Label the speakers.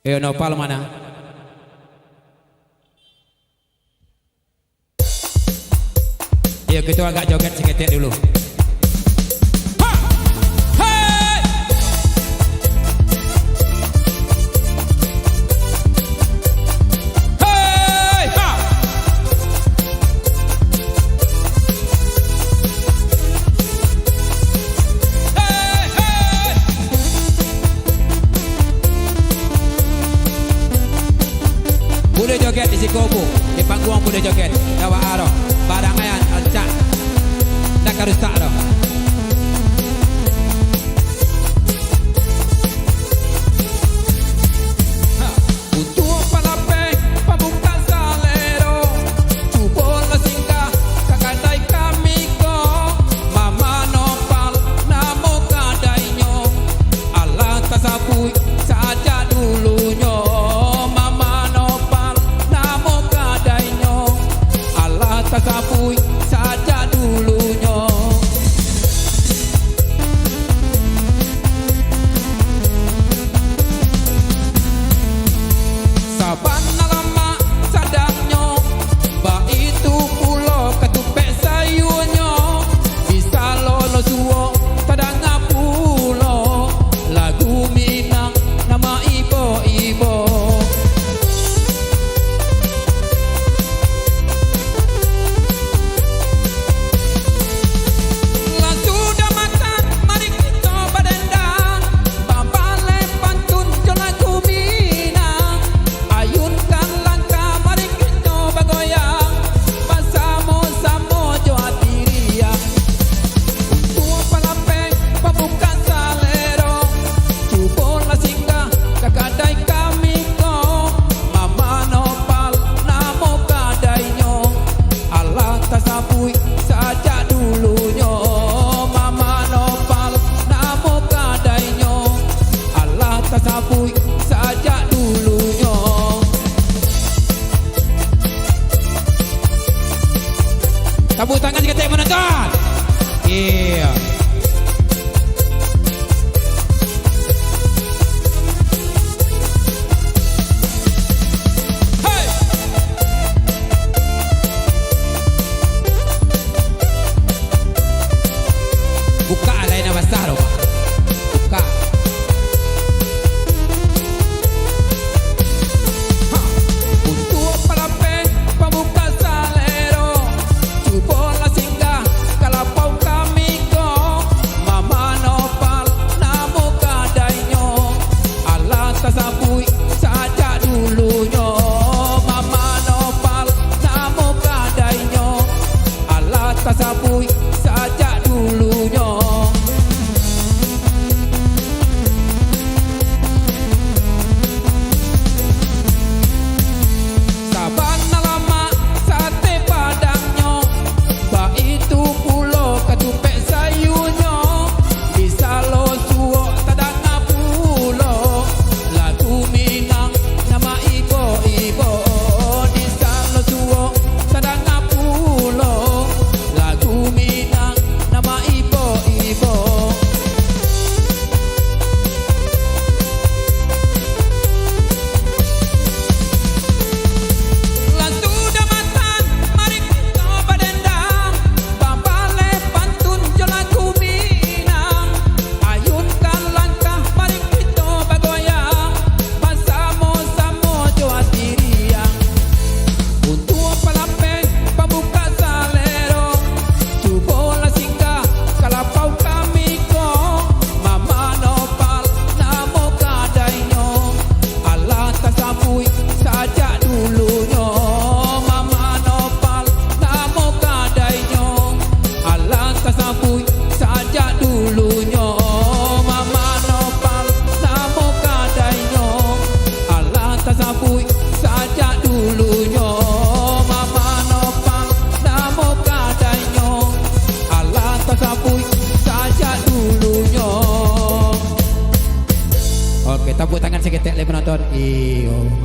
Speaker 1: Nopal mana? Yuk kita agak joget seketik dulu. Boleh joget di Sikobu, di panggung boleh joget. Dawa aro, barang ayan, alcak, nak rusak aro. Untuk palape, pambuka salero, cubola singgah, kakadai kami ko, mama nopal, namo kadainyo, Allah tasabui saja dulunya. Tasabui saja dulunya. Saban lama sadangnya, ba itu pulo ketupek sayurnya. Bisa lolo suwo tadanga pulo, lagu Minang nama ibo-ibo. Tasabui saja dulunya, mama nopal namo kadainyo, Allah tasabui saja dulunya. Tepuk tangan kita menonton. Iya. Buka lain nama saro, buka. Untuk palape, pambuka salero, cubola singgah, kalapau kami ko, mama nopal, namo kadainyo, Allah tasabui saja dulunya, mama nopal, namo kadainyo, Allah tasabui saja dulunya. Tasabui saja dulunya, mama nopal namo kadainyo, Allah tasabui saja dulunya. Oke, tepuk tangan seketik le penonton. Iyo.